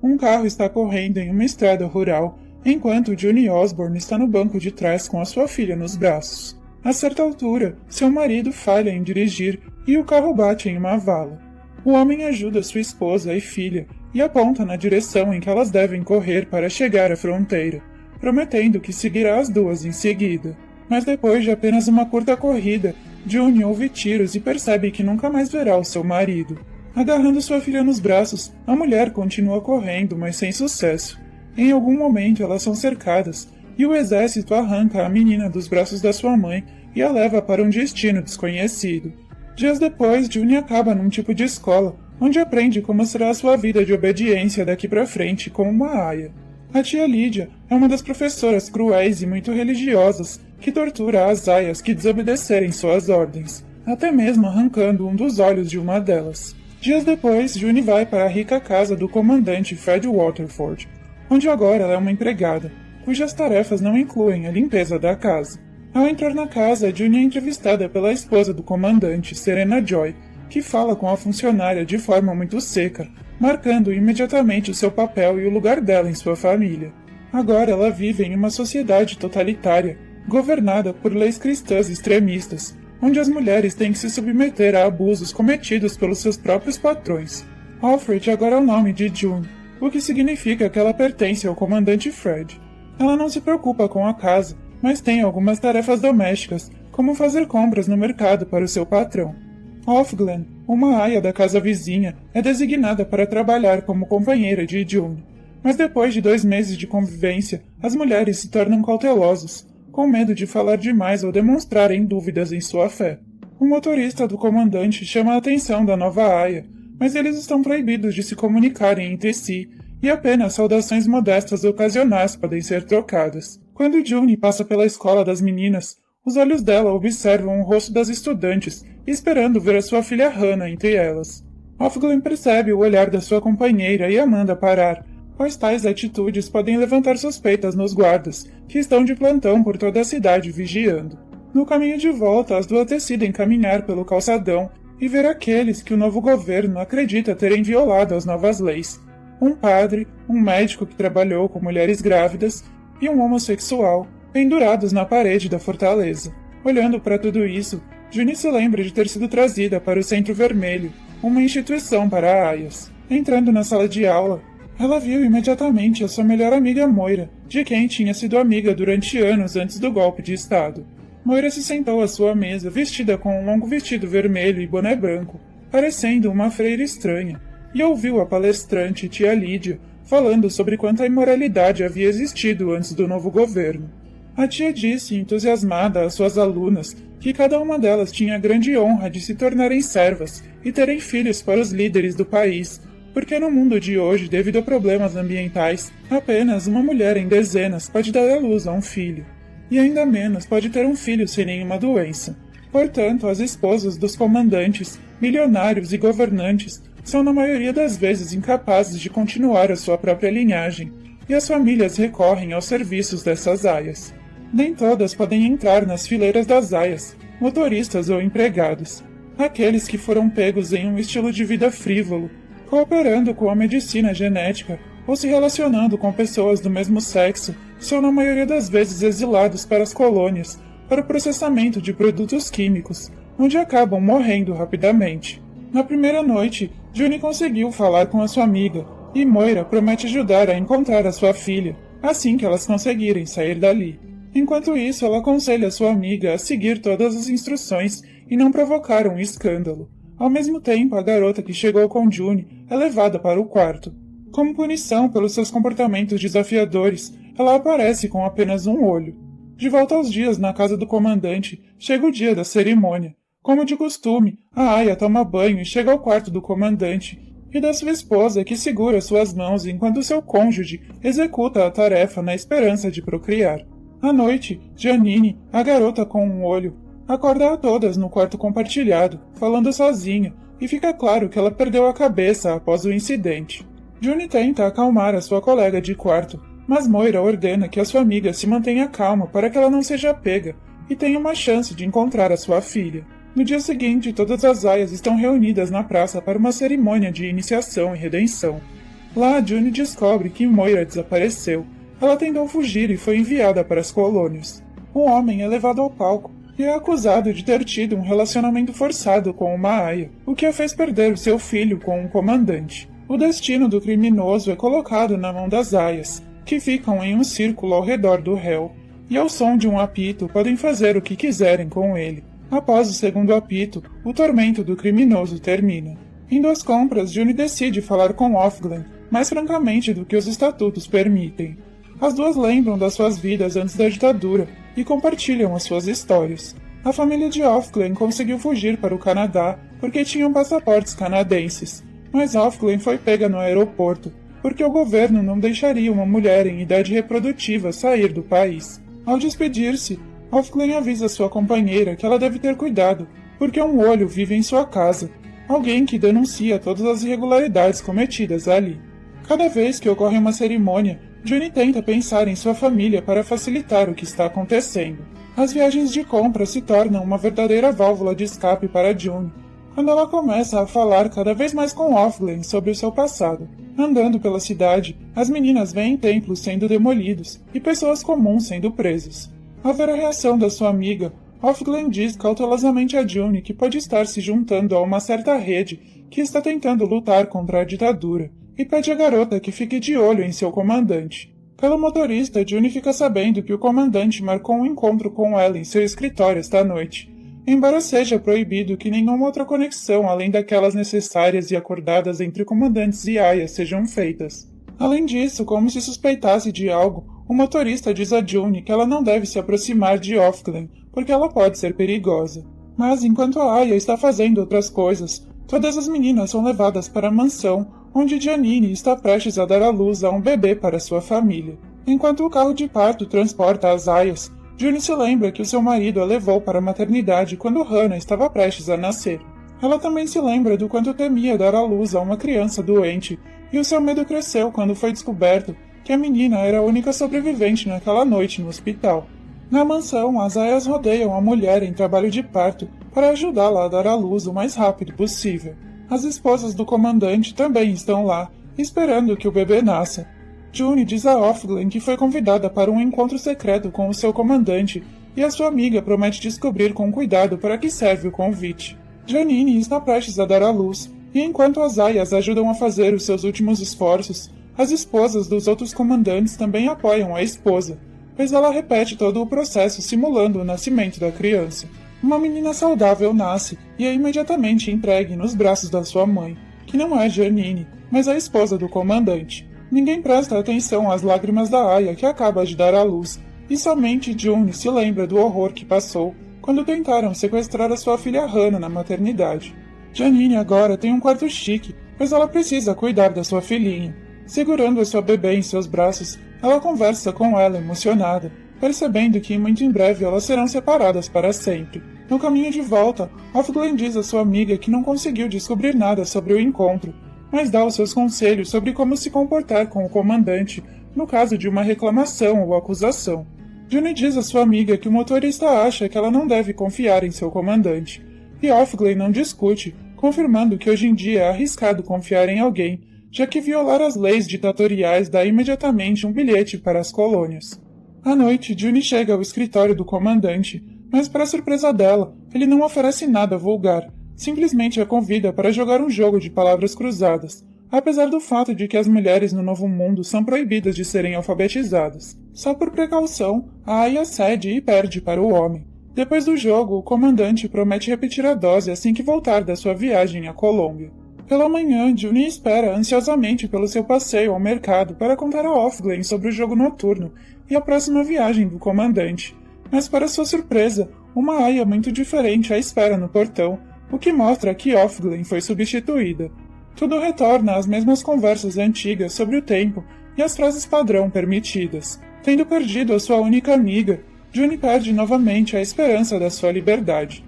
Um carro está correndo em uma estrada rural, enquanto June Osborne está no banco de trás com a sua filha nos braços. A certa altura, seu marido falha em dirigir e o carro bate em uma vala. O homem ajuda sua esposa e filha e aponta na direção em que elas devem correr para chegar à fronteira, prometendo que seguirá as duas em seguida. Mas depois de apenas uma curta corrida, June ouve tiros e percebe que nunca mais verá o seu marido. Agarrando sua filha nos braços, a mulher continua correndo, mas sem sucesso. Em algum momento elas são cercadas, e o exército arranca a menina dos braços da sua mãe e a leva para um destino desconhecido. Dias depois, June acaba num tipo de escola, onde aprende como será a sua vida de obediência daqui para frente como uma aia. A tia Lydia é uma das professoras cruéis e muito religiosas que tortura as aias que desobedecerem suas ordens, até mesmo arrancando um dos olhos de uma delas. Dias depois, June vai para a rica casa do comandante Fred Waterford, onde agora ela é uma empregada, cujas tarefas não incluem a limpeza da casa. Ao entrar na casa, June é entrevistada pela esposa do comandante, Serena Joy, que fala com a funcionária de forma muito seca, marcando imediatamente o seu papel e o lugar dela em sua família. Agora ela vive em uma sociedade totalitária, governada por leis cristãs extremistas, onde as mulheres têm que se submeter a abusos cometidos pelos seus próprios patrões. Alfred agora é o nome de June, o que significa que ela pertence ao comandante Fred. Ela não se preocupa com a casa, mas tem algumas tarefas domésticas, como fazer compras no mercado para o seu patrão. Offglen, uma aia da casa vizinha, é designada para trabalhar como companheira de June. Mas depois de 2 meses de convivência, as mulheres se tornam cautelosas, com medo de falar demais ou demonstrarem dúvidas em sua fé. O motorista do comandante chama a atenção da nova aia, mas eles estão proibidos de se comunicarem entre si, e apenas saudações modestas ocasionais podem ser trocadas. Quando June passa pela escola das meninas, os olhos dela observam o rosto das estudantes, esperando ver a sua filha Hannah entre elas. Offglen percebe o olhar da sua companheira e a manda parar, pois tais atitudes podem levantar suspeitas nos guardas, que estão de plantão por toda a cidade vigiando. No caminho de volta, as duas decidem caminhar pelo calçadão e ver aqueles que o novo governo acredita terem violado as novas leis. Um padre, um médico que trabalhou com mulheres grávidas e um homossexual, pendurados na parede da fortaleza. Olhando para tudo isso, June se lembra de ter sido trazida para o Centro Vermelho, uma instituição para aias. Entrando na sala de aula, ela viu imediatamente a sua melhor amiga Moira, de quem tinha sido amiga durante anos antes do golpe de estado. Moira se sentou à sua mesa vestida com um longo vestido vermelho e boné branco, parecendo uma freira estranha, e ouviu a palestrante tia Lydia falando sobre quanta imoralidade havia existido antes do novo governo. A tia disse, entusiasmada, às suas alunas que cada uma delas tinha a grande honra de se tornarem servas e terem filhos para os líderes do país, porque no mundo de hoje, devido a problemas ambientais, apenas uma mulher em dezenas pode dar à luz a um filho, e ainda menos pode ter um filho sem nenhuma doença. Portanto, as esposas dos comandantes, milionários e governantes são na maioria das vezes incapazes de continuar a sua própria linhagem, e as famílias recorrem aos serviços dessas aias. Nem todas podem entrar nas fileiras das aias, motoristas ou empregados. Aqueles que foram pegos em um estilo de vida frívolo, cooperando com a medicina genética ou se relacionando com pessoas do mesmo sexo, são na maioria das vezes exilados para as colônias, para o processamento de produtos químicos, onde acabam morrendo rapidamente. Na primeira noite, June conseguiu falar com a sua amiga, e Moira promete ajudar a encontrar a sua filha, assim que elas conseguirem sair dali. Enquanto isso, ela aconselha sua amiga a seguir todas as instruções e não provocar um escândalo. Ao mesmo tempo, a garota que chegou com June é levada para o quarto. Como punição pelos seus comportamentos desafiadores, ela aparece com apenas um olho. De volta aos dias na casa do comandante, chega o dia da cerimônia. Como de costume, a aia toma banho e chega ao quarto do comandante, e da sua esposa que segura suas mãos enquanto seu cônjuge executa a tarefa na esperança de procriar. À noite, Janine, a garota com um olho, acorda a todas no quarto compartilhado, falando sozinha, e fica claro que ela perdeu a cabeça após o incidente. June tenta acalmar a sua colega de quarto, mas Moira ordena que a sua amiga se mantenha calma para que ela não seja pega e tenha uma chance de encontrar a sua filha. No dia seguinte, todas as aias estão reunidas na praça para uma cerimônia de iniciação e redenção. Lá, June descobre que Moira desapareceu. Ela tentou fugir e foi enviada para as colônias. O homem é levado ao palco e é acusado de ter tido um relacionamento forçado com uma aia, o que a fez perder seu filho com um comandante. O destino do criminoso é colocado na mão das aias, que ficam em um círculo ao redor do réu, e ao som de um apito podem fazer o que quiserem com ele. Após o segundo apito, o tormento do criminoso termina. Indo às compras, June decide falar com Ofglen, mais francamente do que os estatutos permitem. As duas lembram das suas vidas antes da ditadura e compartilham as suas histórias. A família de Ofglen conseguiu fugir para o Canadá porque tinham passaportes canadenses, mas Ofglen foi pega no aeroporto porque o governo não deixaria uma mulher em idade reprodutiva sair do país. Ao despedir-se, Ofglen avisa sua companheira que ela deve ter cuidado, porque um olho vive em sua casa, alguém que denuncia todas as irregularidades cometidas ali. Cada vez que ocorre uma cerimônia, June tenta pensar em sua família para facilitar o que está acontecendo. As viagens de compra se tornam uma verdadeira válvula de escape para June, quando ela começa a falar cada vez mais com Ofglen sobre o seu passado. Andando pela cidade, as meninas veem templos sendo demolidos e pessoas comuns sendo presas. Ao ver a reação da sua amiga, Ofglen diz cautelosamente a June que pode estar se juntando a uma certa rede que está tentando lutar contra a ditadura, e pede à garota que fique de olho em seu comandante. Pelo motorista, June fica sabendo que o comandante marcou um encontro com ela em seu escritório esta noite, embora seja proibido que nenhuma outra conexão além daquelas necessárias e acordadas entre comandantes e aias sejam feitas. Além disso, como se suspeitasse de algo, o motorista diz a June que ela não deve se aproximar de Ofglen, porque ela pode ser perigosa. Mas enquanto a aia está fazendo outras coisas, todas as meninas são levadas para a mansão, onde Janine está prestes a dar à luz a um bebê para sua família. Enquanto o carro de parto transporta as aias, June se lembra que o seu marido a levou para a maternidade quando Hannah estava prestes a nascer. Ela também se lembra do quanto temia dar à luz a uma criança doente, e o seu medo cresceu quando foi descoberto que a menina era a única sobrevivente naquela noite no hospital. Na mansão, as aias rodeiam a mulher em trabalho de parto para ajudá-la a dar à luz o mais rápido possível. As esposas do comandante também estão lá, esperando que o bebê nasça. June diz a Ofglen que foi convidada para um encontro secreto com o seu comandante e a sua amiga promete descobrir com cuidado para que serve o convite. Janine está prestes a dar à luz, e enquanto as aias ajudam a fazer os seus últimos esforços, as esposas dos outros comandantes também apoiam a esposa, pois ela repete todo o processo simulando o nascimento da criança. Uma menina saudável nasce e é imediatamente entregue nos braços da sua mãe, que não é Janine, mas a esposa do comandante. Ninguém presta atenção às lágrimas da aia que acaba de dar à luz, e somente June se lembra do horror que passou quando tentaram sequestrar a sua filha Hannah na maternidade. Janine agora tem um quarto chique, pois ela precisa cuidar da sua filhinha. Segurando a sua bebê em seus braços, ela conversa com ela emocionada, percebendo que muito em breve elas serão separadas para sempre. No caminho de volta, Ofglen diz a sua amiga que não conseguiu descobrir nada sobre o encontro, mas dá os seus conselhos sobre como se comportar com o comandante no caso de uma reclamação ou acusação. June diz a sua amiga que o motorista acha que ela não deve confiar em seu comandante, e Ofglen não discute, confirmando que hoje em dia é arriscado confiar em alguém, já que violar as leis ditatoriais dá imediatamente um bilhete para as colônias. À noite, June chega ao escritório do comandante, mas para surpresa dela, ele não oferece nada vulgar, simplesmente a convida para jogar um jogo de palavras cruzadas, apesar do fato de que as mulheres no Novo Mundo são proibidas de serem alfabetizadas. Só por precaução, a aia cede e perde para o homem. Depois do jogo, o comandante promete repetir a dose assim que voltar da sua viagem à Colômbia. Pela manhã, June espera ansiosamente pelo seu passeio ao mercado para contar a Ofglen sobre o jogo noturno e a próxima viagem do comandante. Mas para sua surpresa, uma aia muito diferente a espera no portão, o que mostra que Ofglen foi substituída. Tudo retorna às mesmas conversas antigas sobre o tempo e as frases padrão permitidas. Tendo perdido a sua única amiga, June perde novamente a esperança da sua liberdade.